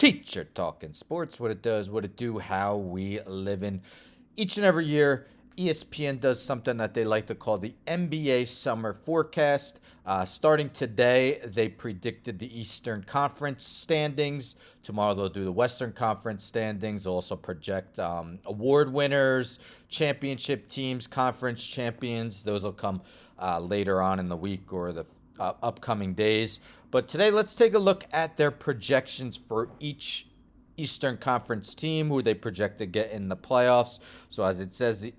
Teacher Talking Sports, what it does, what it do, how we live in. Each and every year, ESPN does something that they like to call the NBA Summer Forecast. Starting today, they predicted the Eastern Conference standings. Tomorrow, they'll do the Western Conference standings. They'll also project award winners, championship teams, conference champions. Those will come later on in the week or the upcoming days. But today, let's take a look at their projections for each Eastern Conference team, who they project to get in the playoffs. So as it says,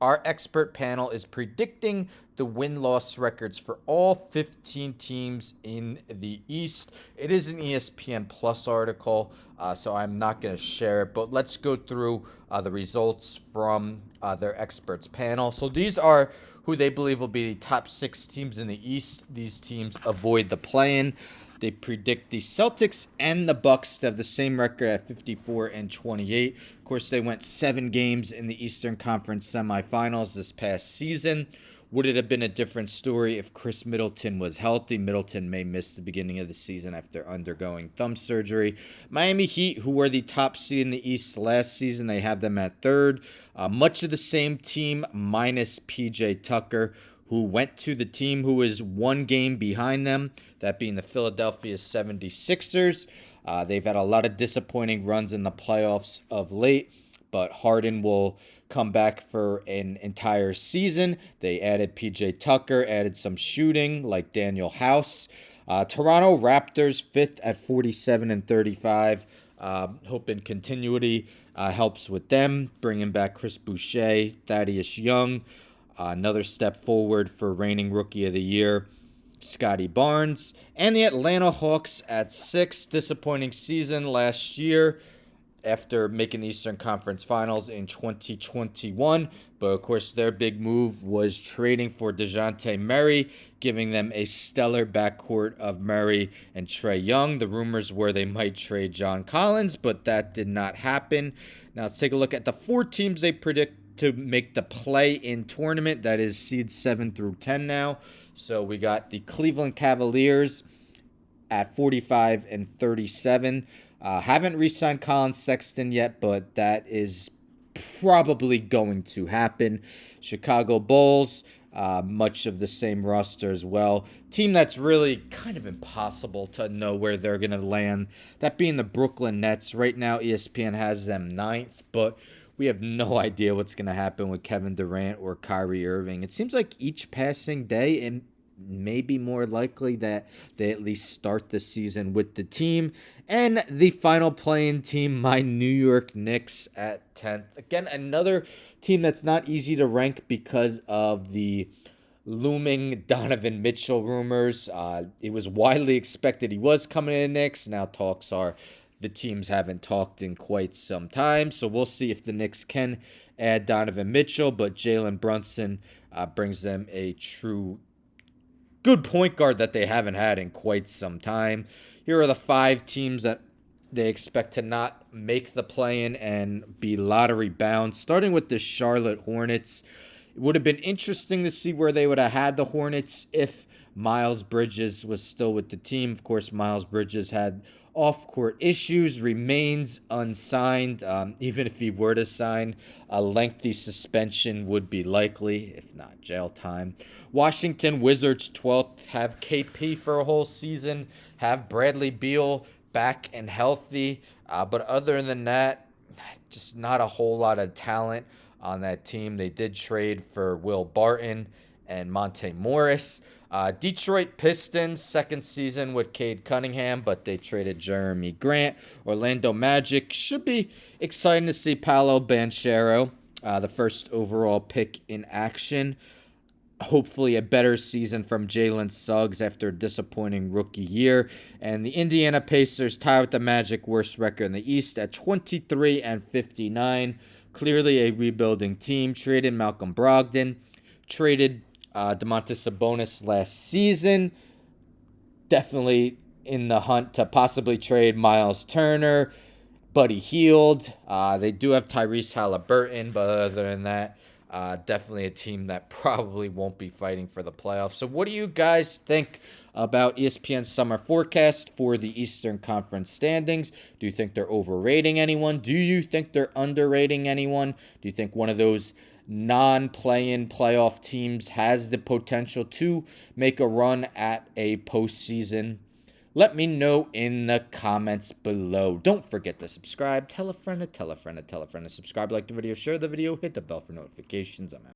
our expert panel is predicting the win-loss records for all 15 teams in the East. It is an ESPN Plus article, so I'm not going to share it, but let's go through the results from their experts panel. So these are who they believe will be the top 6 teams in the East. These teams avoid the play-in. They predict the Celtics and the Bucks to have the same record at 54 and 28. Of course, they went 7 games in the Eastern Conference semifinals this past season. Would it have been a different story if Chris Middleton was healthy? Middleton may miss the beginning of the season after undergoing thumb surgery. Miami Heat, who were the top seed in the East last season, they have them at 3rd. Much of the same team minus PJ Tucker, who went to the team who is 1 game behind them, that being the Philadelphia 76ers. They've had a lot of disappointing runs in the playoffs of late, but Harden will come back for an entire season. They added PJ Tucker, added some shooting like Daniel House. Toronto Raptors 5th at 47 and 35. Hoping continuity helps with them, bringing back Chris Boucher, Thaddeus Young. Another step forward for reigning Rookie of the Year, Scotty Barnes. And the Atlanta Hawks at 6th. Disappointing season last year after making the Eastern Conference Finals in 2021. But, of course, their big move was trading for DeJounte Murray, giving them a stellar backcourt of Murray and Trae Young. The rumors were they might trade John Collins, but that did not happen. Now, let's take a look at the 4 teams they predict to make the play-in tournament. That is seeds 7 through 10 now. So we got the Cleveland Cavaliers at 45 and 37. Haven't re-signed Colin Sexton yet, but that is probably going to happen. Chicago Bulls, much of the same roster as well. Team that's really kind of impossible to know where they're going to land. That being the Brooklyn Nets. Right now, ESPN has them 9th, but we have no idea what's going to happen with Kevin Durant or Kyrie Irving. It seems like each passing day, and maybe more likely that they at least start the season with the team. And the final play-in team, my New York Knicks at 10th. Again, another team that's not easy to rank because of the looming Donovan Mitchell rumors. It was widely expected he was coming in Knicks. Now talks are the teams haven't talked in quite some time, so we'll see if the Knicks can add Donovan Mitchell, but Jalen Brunson brings them a true good point guard that they haven't had in quite some time. Here are the 5 teams that they expect to not make the play-in and be lottery bound, starting with the Charlotte Hornets. It would have been interesting to see where they would have had the Hornets if Miles Bridges was still with the team. Of course, Miles Bridges had off-court issues, remains unsigned. Even if he were to sign, a lengthy suspension would be likely, if not jail time. Washington Wizards 12th, have KP for a whole season, have Bradley Beal back and healthy. But other than that, just not a whole lot of talent on that team. They did trade for Will Barton and Monte Morris. Detroit Pistons, 2nd season with Cade Cunningham, but they traded Jeremy Grant. Orlando Magic, should be exciting to see Paolo Banchero, the first overall pick in action. Hopefully a better season from Jalen Suggs after a disappointing rookie year. And the Indiana Pacers tie with the Magic, worst record in the East at 23 and 59. Clearly a rebuilding team. Traded Malcolm Brogdon. Traded Domantas Sabonis last season. Definitely in the hunt to possibly trade Miles Turner. Buddy Hield. They do have Tyrese Halliburton, but other than that, definitely a team that probably won't be fighting for the playoffs. So what do you guys think about ESPN Summer Forecast for the Eastern Conference standings. Do you think they're overrating anyone? Do you think they're underrating anyone? Do you think one of those non-play-in playoff teams has the potential to make a run at a postseason? Let me know in the comments below. Don't forget to subscribe. Tell a friend to tell a friend to tell a friend to subscribe. Like the video, share the video, hit the bell for notifications. I'm out.